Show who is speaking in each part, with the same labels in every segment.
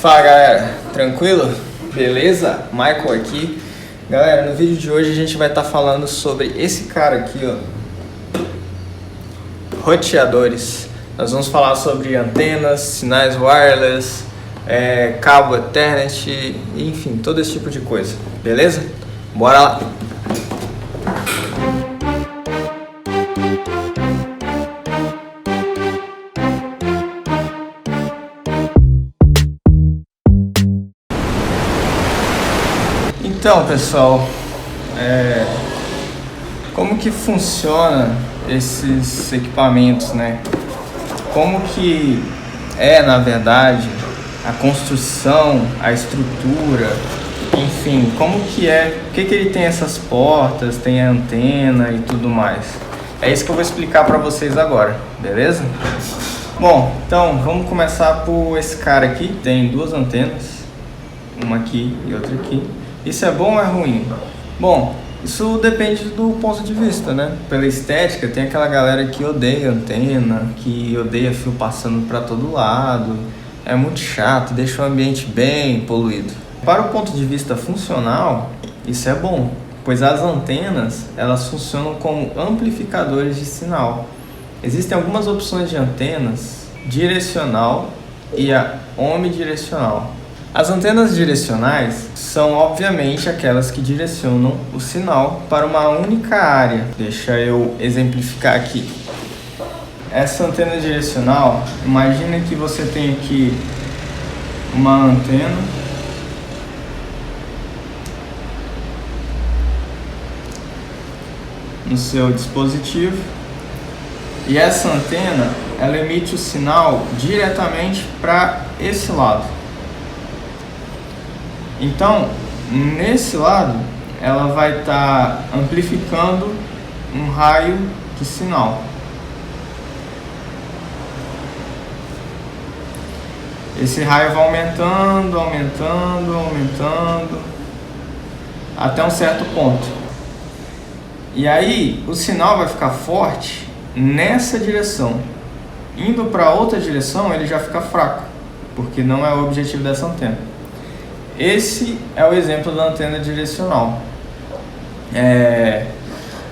Speaker 1: Fala galera, tranquilo? Beleza? Michael aqui. Galera, no vídeo de hoje a gente vai estar falando sobre esse cara aqui, ó, roteadores. Nós vamos falar sobre antenas, sinais wireless, cabo Ethernet, enfim, todo esse tipo de coisa, beleza? Bora lá! Então, pessoal, como que funciona esses equipamentos, né? Como que na verdade, a construção, a estrutura, enfim, como que por que ele tem essas portas, tem a antena e tudo mais. É isso que eu vou explicar para vocês agora, beleza? Bom, então vamos começar por esse cara aqui. Tem duas antenas, uma aqui e outra aqui. Isso é bom ou é ruim? Bom, isso depende do ponto de vista, né? Pela estética, tem aquela galera que odeia antena, que odeia fio passando para todo lado. É muito chato, deixa o ambiente bem poluído. Para o ponto de vista funcional, isso é bom, pois as antenas, elas funcionam como amplificadores de sinal. Existem algumas opções de antenas direcional e a omnidirecional. As antenas direcionais são, obviamente, aquelas que direcionam o sinal para uma única área. Deixa eu exemplificar aqui. Essa antena direcional, imagina que você tem aqui uma antena no seu dispositivo e essa antena, ela emite o sinal diretamente para esse lado. Então, nesse lado, ela vai estar amplificando um raio de sinal. Esse raio vai aumentando, aumentando, aumentando, até um certo ponto. E aí, o sinal vai ficar forte nessa direção. Indo para outra direção, ele já fica fraco, porque não é o objetivo dessa antena. Esse é o exemplo da antena direcional.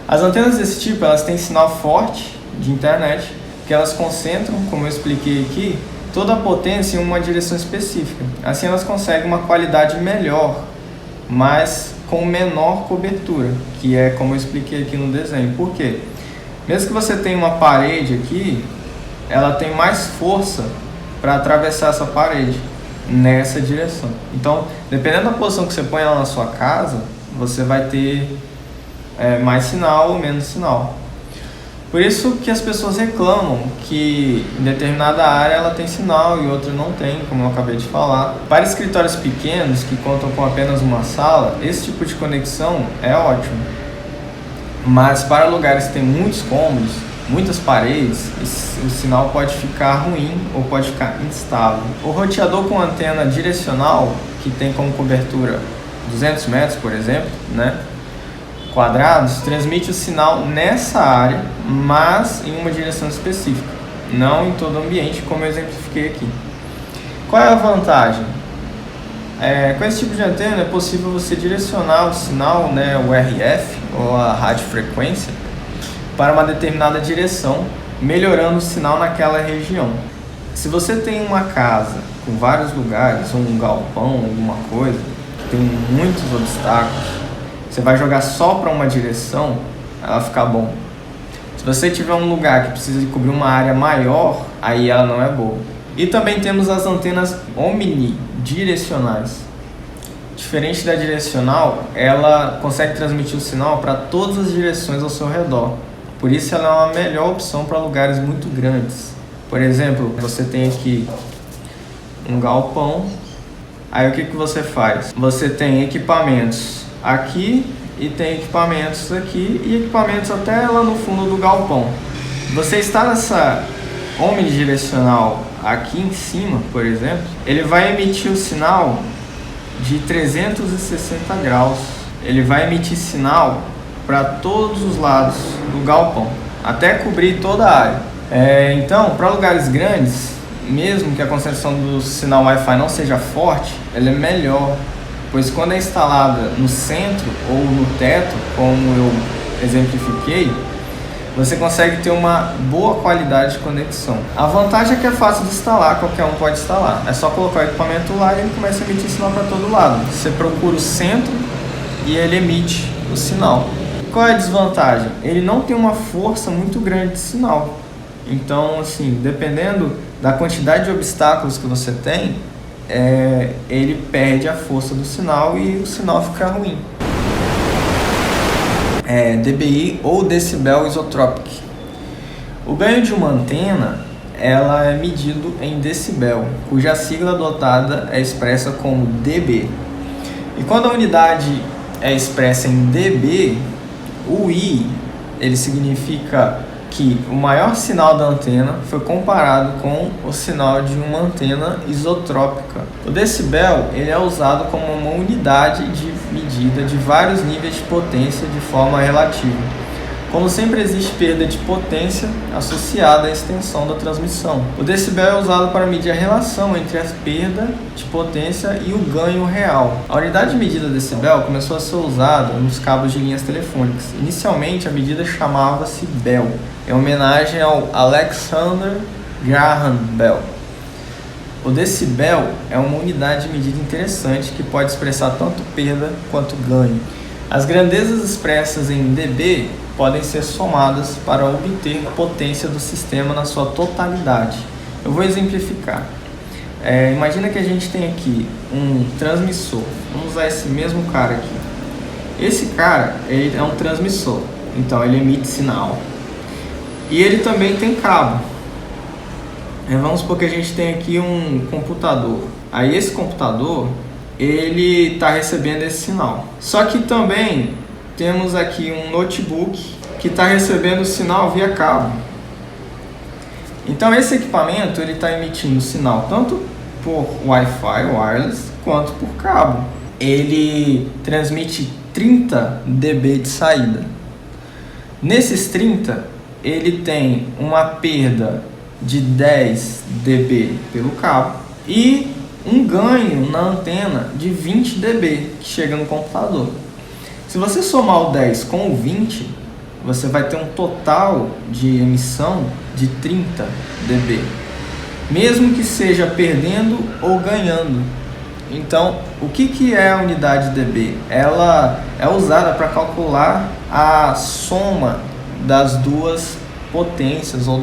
Speaker 1: As antenas desse tipo, elas têm sinal forte de internet, que elas concentram, como eu expliquei aqui, toda a potência em uma direção específica. Assim elas conseguem uma qualidade melhor, mas com menor cobertura, que é como eu expliquei aqui no desenho. Por quê? Mesmo que você tenha uma parede aqui, ela tem mais força para atravessar essa parede nessa direção. Então, dependendo da posição que você põe ela na sua casa, você vai ter mais sinal ou menos sinal. Por isso que as pessoas reclamam que em determinada área ela tem sinal e outra não tem, como eu acabei de falar. Para escritórios pequenos que contam com apenas uma sala, esse tipo de conexão é ótimo. Mas para lugares que tem muitos cômodos, muitas paredes, o sinal pode ficar ruim ou pode ficar instável. O roteador com antena direcional, que tem como cobertura 200 metros, por exemplo, né, quadrados, transmite o sinal nessa área, mas em uma direção específica, não em todo o ambiente, como eu exemplifiquei aqui. Qual é a vantagem? Com esse tipo de antena é possível você direcionar o sinal, né, o RF, ou a radiofrequência, para uma determinada direção, melhorando o sinal naquela região. Se você tem uma casa com vários lugares, ou um galpão, alguma coisa, tem muitos obstáculos, você vai jogar só para uma direção, ela fica bom. Se você tiver um lugar que precisa de cobrir uma área maior, aí ela não é boa. E também temos as antenas omnidirecionais. Diferente da direcional, ela consegue transmitir o sinal para todas as direções ao seu redor. Por isso ela é uma melhor opção para lugares muito grandes. Por exemplo, você tem aqui um galpão, aí o que você faz? Você tem equipamentos aqui e tem equipamentos aqui e equipamentos até lá no fundo do galpão. Você está nessa omnidirecional aqui em cima, por exemplo, ele vai emitir o sinal de 360 graus. Ele vai emitir sinal para todos os lados do galpão, até cobrir toda a área. Então, para lugares grandes, mesmo que a concentração do sinal Wi-Fi não seja forte, ela é melhor, pois quando é instalada no centro ou no teto, como eu exemplifiquei, você consegue ter uma boa qualidade de conexão. A vantagem é que é fácil de instalar, qualquer um pode instalar. É só colocar o equipamento lá e ele começa a emitir sinal para todo lado. Você procura o centro e ele emite o sinal. Qual é a desvantagem? Ele não tem uma força muito grande de sinal. Então, assim, dependendo da quantidade de obstáculos que você tem, ele perde a força do sinal e o sinal fica ruim. DBI ou Decibel Isotropic. O ganho de uma antena ela é medido em decibel, cuja sigla adotada é expressa como dB. E quando a unidade é expressa em dB, o I ele significa que o maior sinal da antena foi comparado com o sinal de uma antena isotrópica. O decibel ele é usado como uma unidade de medida de vários níveis de potência de forma relativa. Como sempre existe perda de potência associada à extensão da transmissão. O decibel é usado para medir a relação entre a perda de potência e o ganho real. A unidade de medida decibel começou a ser usada nos cabos de linhas telefônicas. Inicialmente a medida chamava-se Bell, em homenagem ao Alexander Graham Bell. O decibel é uma unidade de medida interessante que pode expressar tanto perda quanto ganho. As grandezas expressas em dB podem ser somadas para obter potência do sistema na sua totalidade. Eu vou exemplificar. Imagina que a gente tem aqui um transmissor. Vamos usar esse mesmo cara aqui. Esse cara ele é um transmissor, então ele emite sinal. E ele também tem cabo. Vamos supor que a gente tem aqui um computador. Aí esse computador ele está recebendo esse sinal. Só que também temos aqui um notebook que está recebendo o sinal via cabo. Então esse equipamento ele está emitindo sinal tanto por Wi-Fi wireless quanto por cabo. Ele transmite 30 dB de saída. Nesses 30 ele tem uma perda de 10 dB pelo cabo e um ganho na antena de 20 dB que chega no computador. Se você somar o 10 com o 20, você vai ter um total de emissão de 30 dB, mesmo que seja perdendo ou ganhando. Então, o que é a unidade dB? Ela é usada para calcular a soma das duas potências ou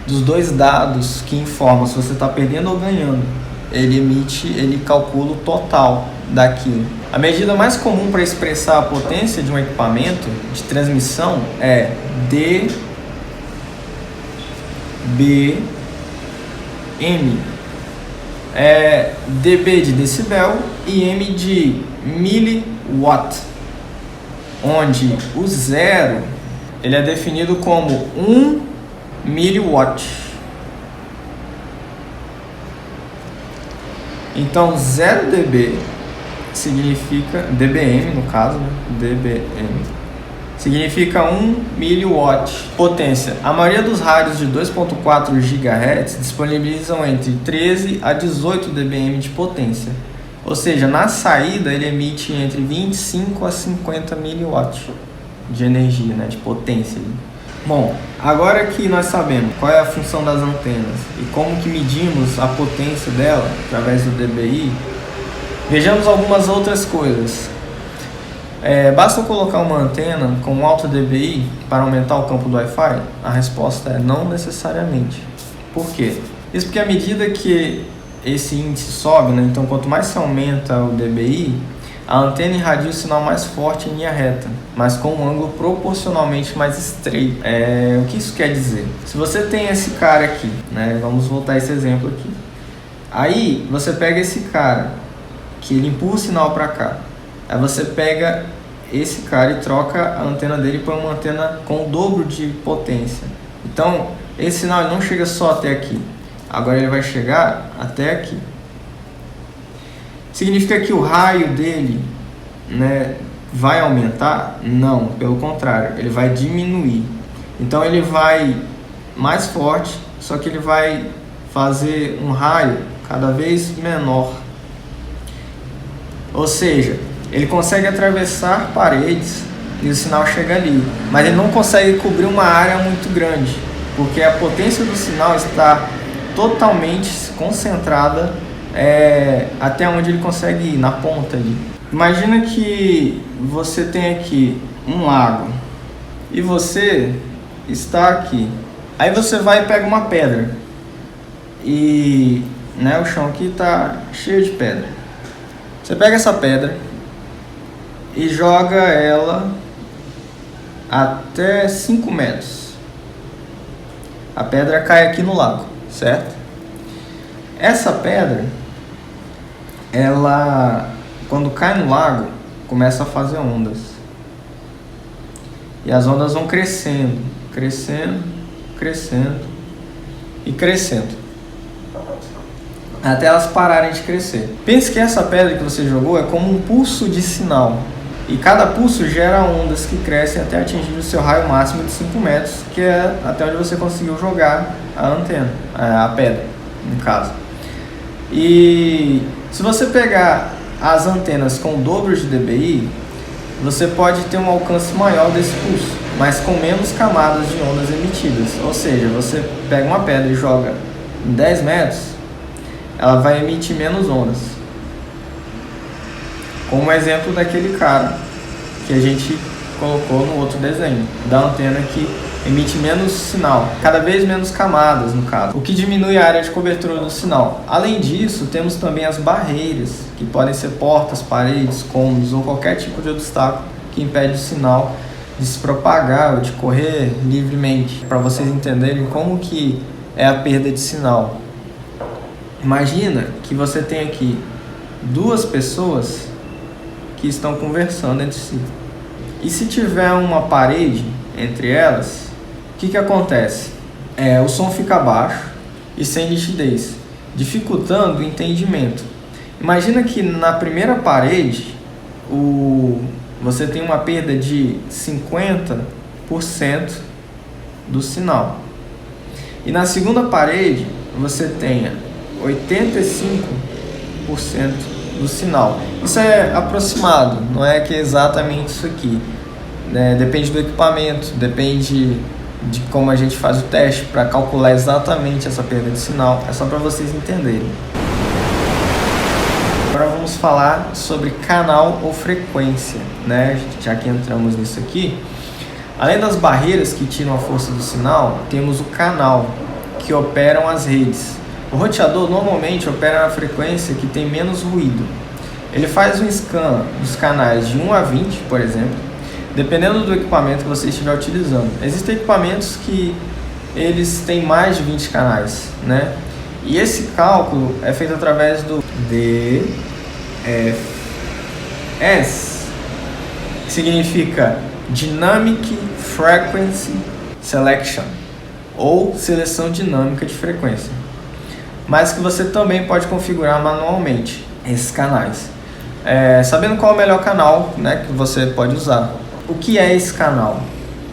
Speaker 1: dos dois dados que informam se você está perdendo ou ganhando. Ele calcula o total daquilo. A medida mais comum para expressar a potência de um equipamento de transmissão é dBm. dB de decibel e M de miliwatt, onde o zero ele é definido como 1 miliwatt. Então 0 dB significa dBm no caso, né? dBm significa 1 miliwatt potência. A maioria dos rádios de 2.4 GHz disponibilizam entre 13 a 18 dBm de potência. Ou seja, na saída ele emite entre 25 a 50 miliwatts de energia, né, de potência. Bom, agora que nós sabemos qual é a função das antenas e como que medimos a potência dela através do dBi, vejamos algumas outras coisas. Basta colocar uma antena com alto dBi para aumentar o campo do Wi-Fi? A resposta é não necessariamente. Por quê? Isso porque à medida que esse índice sobe, né, então quanto mais se aumenta o dBi, a antena irradia o sinal mais forte em linha reta, mas com um ângulo proporcionalmente mais estreito. O que isso quer dizer? Se você tem esse cara aqui, né, vamos voltar a esse exemplo aqui. Aí você pega esse cara, que ele empurra o sinal para cá. Aí você pega esse cara e troca a antena dele por uma antena com o dobro de potência. Então esse sinal não chega só até aqui, agora ele vai chegar até aqui. Significa que o raio dele, né, vai aumentar? Não, pelo contrário, ele vai diminuir. Então ele vai mais forte, só que ele vai fazer um raio cada vez menor. Ou seja, ele consegue atravessar paredes e o sinal chega ali, mas ele não consegue cobrir uma área muito grande, porque a potência do sinal está totalmente concentrada até onde ele consegue ir, na ponta ali. Imagina que você tem aqui um lago e você está aqui. Aí você vai e pega uma pedra e o chão aqui está cheio de pedra. Você pega essa pedra e joga ela até 5 metros. A pedra cai aqui no lago, certo? Essa pedra, ela, quando cai no lago, começa a fazer ondas. E as ondas vão crescendo, crescendo, crescendo e crescendo, até elas pararem de crescer. Pense que essa pedra que você jogou é como um pulso de sinal. E cada pulso gera ondas que crescem até atingir o seu raio máximo de 5 metros, que é até onde você conseguiu jogar a antena, a pedra, no caso. E se você pegar as antenas com o dobro de dBi, você pode ter um alcance maior desse pulso, mas com menos camadas de ondas emitidas. Ou seja, você pega uma pedra e joga em 10 metros, ela vai emitir menos ondas. Como o exemplo daquele cara que a gente colocou no outro desenho, da antena que emite menos sinal, cada vez menos camadas no caso, o que diminui a área de cobertura do sinal. Além disso, temos também as barreiras, que podem ser portas, paredes, cômodos ou qualquer tipo de obstáculo que impede o sinal de se propagar ou de correr livremente, para vocês entenderem como que é a perda de sinal. Imagina que você tem aqui duas pessoas que estão conversando entre si. E se tiver uma parede entre elas, o que acontece? O som fica baixo e sem nitidez, dificultando o entendimento. Imagina que na primeira parede você tem uma perda de 50% do sinal. E na segunda parede você tenha 85% do sinal. Isso é aproximado, não é que é exatamente isso aqui, né? Depende do equipamento, depende de como a gente faz o teste para calcular exatamente essa perda de sinal. É só para vocês entenderem. Agora vamos falar sobre canal ou frequência, né? Já que entramos nisso aqui. Além das barreiras que tiram a força do sinal, temos o canal, que operam as redes. O roteador normalmente opera na frequência que tem menos ruído. Ele faz um scan dos canais de 1 a 20, por exemplo, dependendo do equipamento que você estiver utilizando. Existem equipamentos que eles têm mais de 20 canais, né? E esse cálculo é feito através do DFS, que significa Dynamic Frequency Selection, ou seleção dinâmica de frequência, mas que você também pode configurar manualmente esses canais, sabendo qual é o melhor canal, né, que você pode usar. O que é esse canal?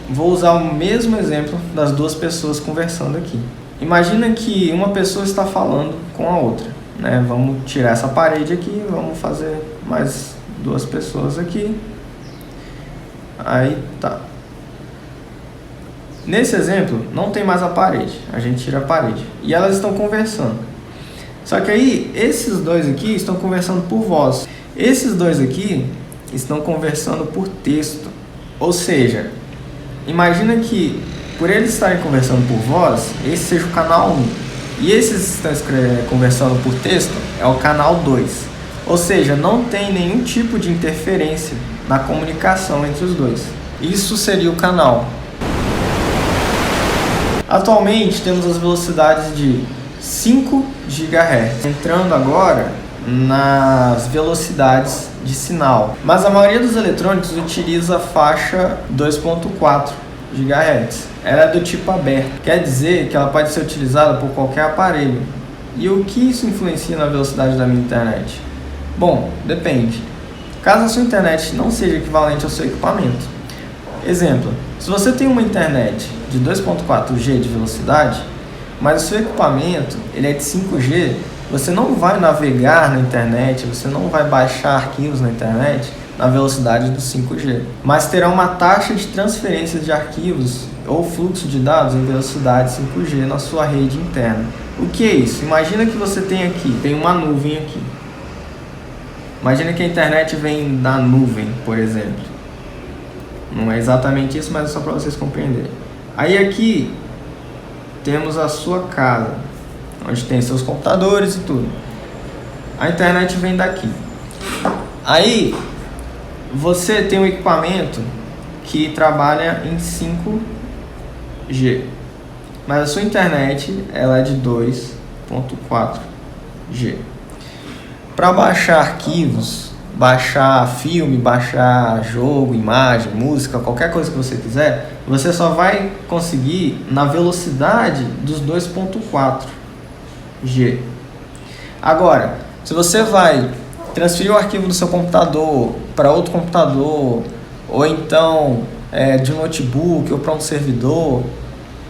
Speaker 1: Vou usar o mesmo exemplo das duas pessoas conversando aqui. Imagina que uma pessoa está falando com a outra, né? Vamos tirar essa parede aqui, vamos fazer mais duas pessoas aqui. Aí tá. Nesse exemplo, não tem mais a parede, a gente tira a parede. E elas estão conversando. Só que aí, esses dois aqui estão conversando por voz. Esses dois aqui estão conversando por texto. Ou seja, imagina que, por eles estarem conversando por voz, esse seja o canal 1. E esses que estão conversando por texto é o canal 2. Ou seja, não tem nenhum tipo de interferência na comunicação entre os dois. Isso seria o canal. Atualmente temos as velocidades de 5 GHz, entrando agora nas velocidades de sinal. Mas a maioria dos eletrônicos utiliza a faixa 2.4 GHz. Ela é do tipo aberto, quer dizer que ela pode ser utilizada por qualquer aparelho. E o que isso influencia na velocidade da minha internet? Bom, depende. Caso a sua internet não seja equivalente ao seu equipamento. Exemplo, se você tem uma internet de 2.4G de velocidade, mas o seu equipamento ele é de 5G, você não vai navegar na internet, você não vai baixar arquivos na internet na velocidade do 5G, mas terá uma taxa de transferência de arquivos ou fluxo de dados em velocidade 5G na sua rede interna. O que é isso? Imagina que você tem uma nuvem aqui. Imagina que a internet vem da nuvem, por exemplo. Não é exatamente isso, mas é só para vocês compreenderem. Aí aqui temos a sua casa, onde tem seus computadores e tudo. A internet vem daqui. Aí você tem um equipamento que trabalha em 5G, mas a sua internet ela é de 2.4G. Para baixar arquivos, baixar filme, baixar jogo, imagem, música, qualquer coisa que você quiser, você só vai conseguir na velocidade dos 2.4G. Agora, se você vai transferir o arquivo do seu computador para outro computador, ou então de um notebook ou para um servidor,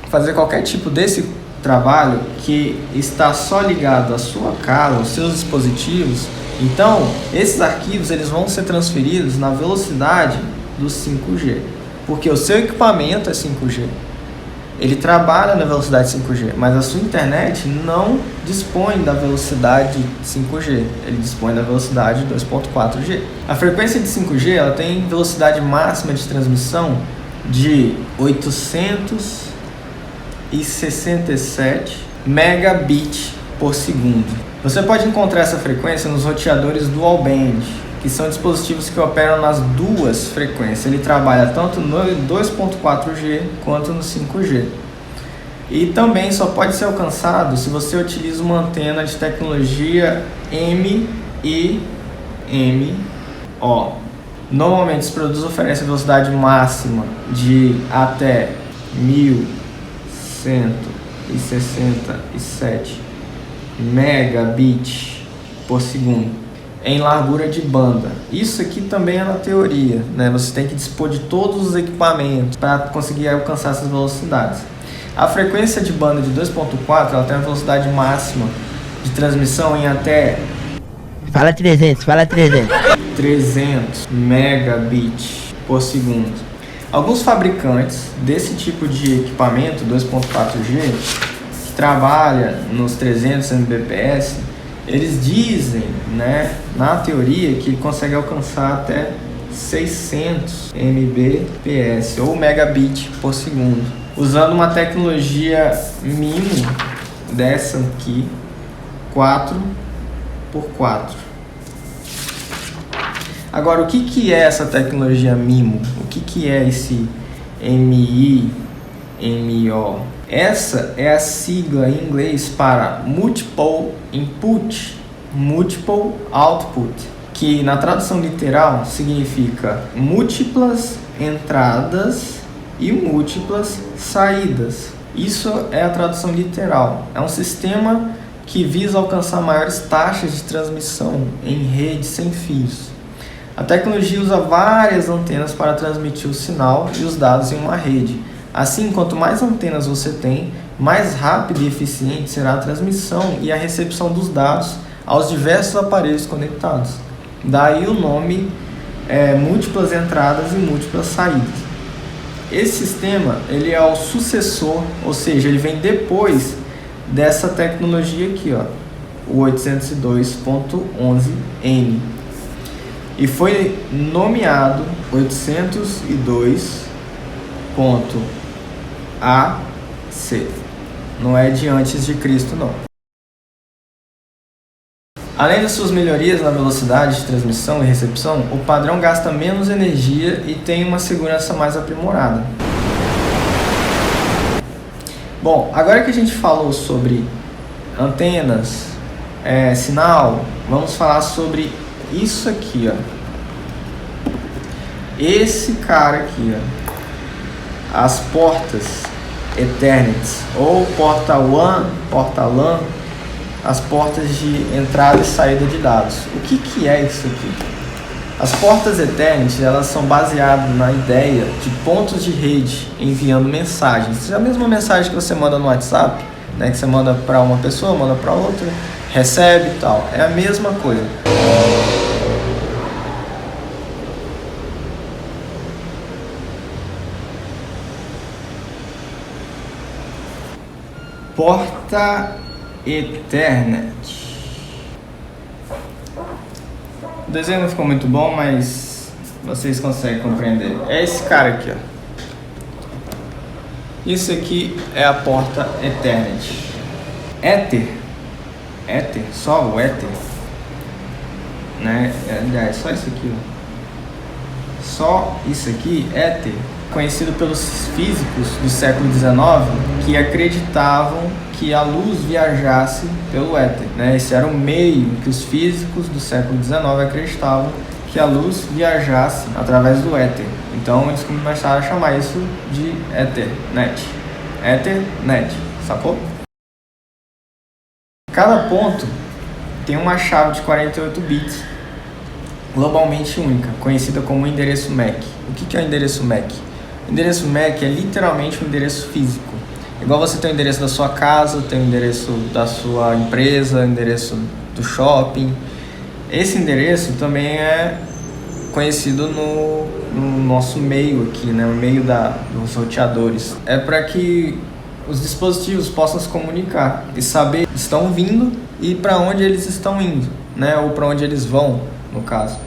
Speaker 1: fazer qualquer tipo desse trabalho que está só ligado à sua casa, aos seus dispositivos, então esses arquivos eles vão ser transferidos na velocidade do 5G, porque o seu equipamento é 5G, ele trabalha na velocidade 5G, mas a sua internet não dispõe da velocidade 5G, ele dispõe da velocidade 2.4G. A frequência de 5G ela tem velocidade máxima de transmissão de 867 megabits por segundo. Você pode encontrar essa frequência nos roteadores dual band, que são dispositivos que operam nas duas frequências. Ele trabalha tanto no 2.4G quanto no 5G. E também só pode ser alcançado se você utiliza uma antena de tecnologia MIMO. Normalmente os produtos oferecem velocidade máxima de até 1167 megabits por segundo em largura de banda. Isso aqui também é na teoria, né? Você tem que dispor de todos os equipamentos para conseguir alcançar essas velocidades. A frequência de banda de 2.4 ela tem uma velocidade máxima de transmissão em até 300 megabits por segundo. Alguns fabricantes desse tipo de equipamento 2.4G que trabalha nos 300 Mbps, eles dizem, né, na teoria, que consegue alcançar até 600 Mbps ou megabit por segundo, usando uma tecnologia MIMO dessa aqui, 4x4. Agora, o que é essa tecnologia MIMO? O que é esse MIMO? Essa é a sigla em inglês para Multiple Input, Multiple Output, que na tradução literal significa múltiplas entradas e múltiplas saídas. Isso é a tradução literal. É um sistema que visa alcançar maiores taxas de transmissão em rede sem fios. A tecnologia usa várias antenas para transmitir o sinal e os dados em uma rede. Assim, quanto mais antenas você tem, mais rápida e eficiente será a transmissão e a recepção dos dados aos diversos aparelhos conectados. Daí o nome múltiplas entradas e múltiplas saídas. Esse sistema ele é o sucessor, ou seja, ele vem depois dessa tecnologia aqui, ó, o 802.11n, e foi nomeado 802.AC. Não é de antes de Cristo, não. Além das suas melhorias na velocidade de transmissão e recepção, o padrão gasta menos energia e tem uma segurança mais aprimorada. Bom, agora que a gente falou sobre antenas, sinal, vamos falar sobre isso aqui, ó. Esse cara aqui, ó. As portas Ethernet ou porta WAN, porta LAN, as portas de entrada e saída de dados. O que é isso aqui? As portas Ethernet, elas são baseadas na ideia de pontos de rede enviando mensagens. A mesma mensagem que você manda no WhatsApp, né, que você manda para uma pessoa, manda para outra, recebe e tal. É a mesma coisa. Porta Ethernet. O desenho não ficou muito bom, mas vocês conseguem compreender. É esse cara aqui, ó. Isso aqui é a porta Ethernet. Ether, só o Ether, né? Aliás, só isso aqui, ó. Só isso aqui, Ether, conhecido pelos físicos do século XIX, que acreditavam que a luz viajasse pelo éter, né? Esse era o meio que os físicos do século XIX acreditavam que a luz viajasse através do éter. Então eles começaram a chamar isso de Ethernet. Ethernet, sacou? Cada ponto tem uma chave de 48 bits globalmente única, conhecida como endereço MAC. O que é o endereço MAC? O endereço MAC é literalmente um endereço físico. Igual você tem o endereço da sua casa, tem o endereço da sua empresa, o endereço do shopping. Esse endereço também é conhecido no nosso meio aqui, né? O meio dos roteadores. É para que os dispositivos possam se comunicar e saber se estão vindo e para onde eles estão indo, né? Ou para onde eles vão, no caso.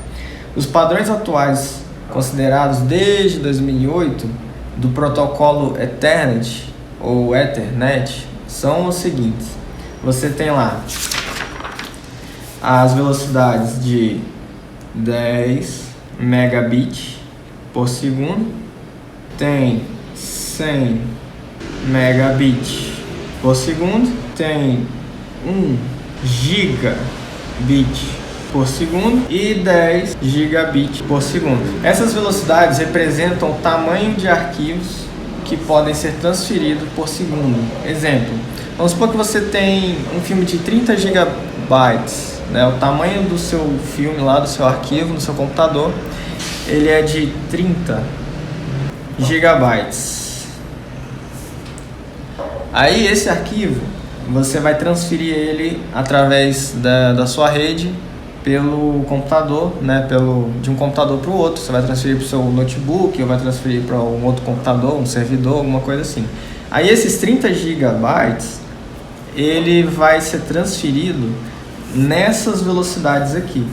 Speaker 1: Os padrões atuais considerados desde 2008 do protocolo Ethernet ou Ethernet são os seguintes. Você tem lá as velocidades de 10 megabits por segundo, tem 100 megabits por segundo, tem 1 gigabit por segundo e 10 gigabits por segundo. Essas velocidades representam o tamanho de arquivos que podem ser transferidos por segundo. Exemplo, vamos supor que você tem um filme de 30 gigabytes, né? O tamanho do seu filme lá, do seu arquivo, no seu computador, ele é de 30 gigabytes. Aí esse arquivo, você vai transferir ele através da sua rede pelo computador, né? De um computador para o outro. Você vai transferir para o seu notebook, ou vai transferir para um outro computador, um servidor, alguma coisa assim. Aí esses 30 gigabytes, ele vai ser transferido nessas velocidades aqui.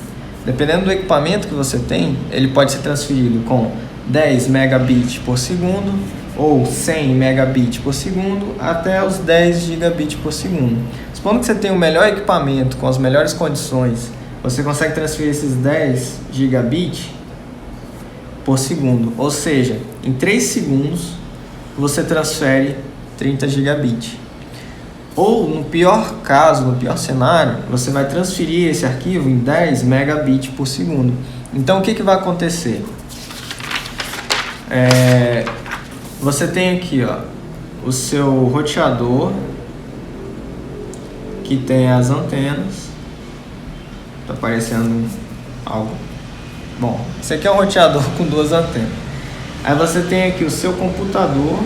Speaker 1: Dependendo do equipamento que você tem, ele pode ser transferido com 10 megabits por segundo ou 100 megabits por segundo até os 10 gigabits por segundo. Supondo que você tem o melhor equipamento com as melhores condições, você consegue transferir esses 10 gigabits por segundo. Ou seja, em 3 segundos você transfere 30 gigabits. Ou no pior caso, no pior cenário, você vai transferir esse arquivo em 10 megabits por segundo. Então o que vai acontecer? Você tem aqui, ó, o seu roteador que tem as antenas. Tá aparecendo algo. Bom, esse aqui é um roteador com 2 antenas. Aí você tem aqui o seu computador.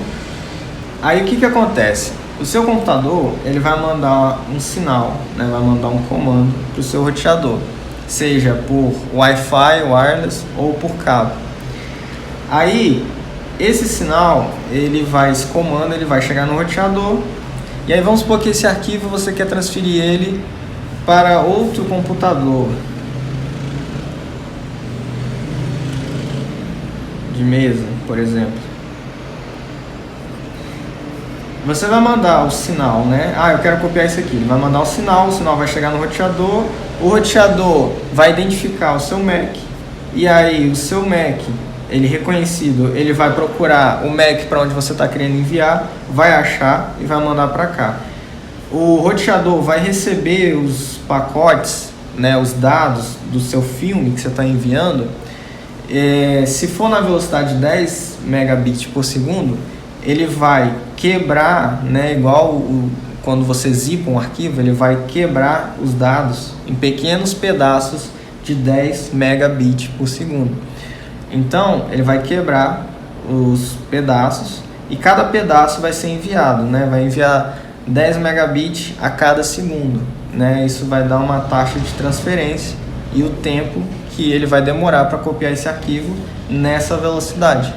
Speaker 1: Aí o que acontece? O seu computador, ele vai mandar um sinal, né? Vai mandar um comando para o seu roteador, seja por Wi-Fi, wireless ou por cabo. Aí esse sinal, esse comando, ele vai chegar no roteador. E aí vamos supor que esse arquivo você quer transferir ele para outro computador de mesa, por exemplo. Você vai mandar o sinal, né? Eu quero copiar isso aqui. Ele vai mandar o sinal vai chegar no roteador. O roteador vai identificar o seu MAC. E aí o seu MAC, ele reconhecido, ele vai procurar o MAC para onde você está querendo enviar, vai achar e vai mandar para cá. O roteador vai receber os pacotes, né, os dados do seu filme que você está enviando. Se for na velocidade de 10 megabits por segundo, ele vai quebrar, né, igual quando você zipa um arquivo, ele vai quebrar os dados em pequenos pedaços de 10 megabits por segundo. Então, ele vai quebrar os pedaços e cada pedaço vai ser enviado, né? Vai enviar 10 megabits a cada segundo, né? Isso vai dar uma taxa de transferência e o tempo que ele vai demorar para copiar esse arquivo nessa velocidade.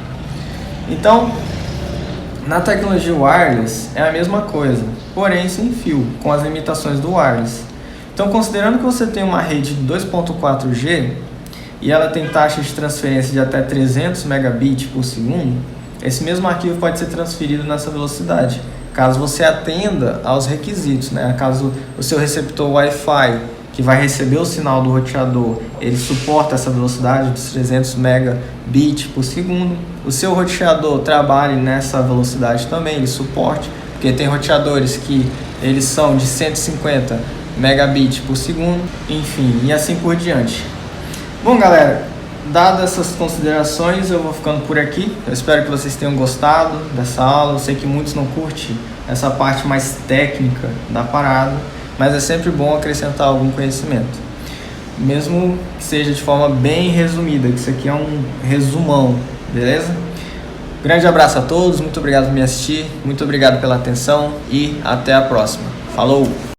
Speaker 1: Então, na tecnologia wireless é a mesma coisa, porém sem fio, com as limitações do wireless. Então, considerando que você tem uma rede de 2.4G e ela tem taxa de transferência de até 300 megabits por segundo, esse mesmo arquivo pode ser transferido nessa velocidade, caso você atenda aos requisitos, né? Caso o seu receptor Wi-Fi, que vai receber o sinal do roteador, ele suporta essa velocidade de 300 megabits por segundo. O seu roteador trabalhe nessa velocidade também, ele suporte, porque tem roteadores que eles são de 150 megabits por segundo, enfim, e assim por diante. Bom, galera, dadas essas considerações, eu vou ficando por aqui. Eu espero que vocês tenham gostado dessa aula. Eu sei que muitos não curtem essa parte mais técnica da parada, mas é sempre bom acrescentar algum conhecimento, mesmo que seja de forma bem resumida, que isso aqui é um resumão, beleza? Grande abraço a todos, muito obrigado por me assistir, muito obrigado pela atenção e até a próxima. Falou!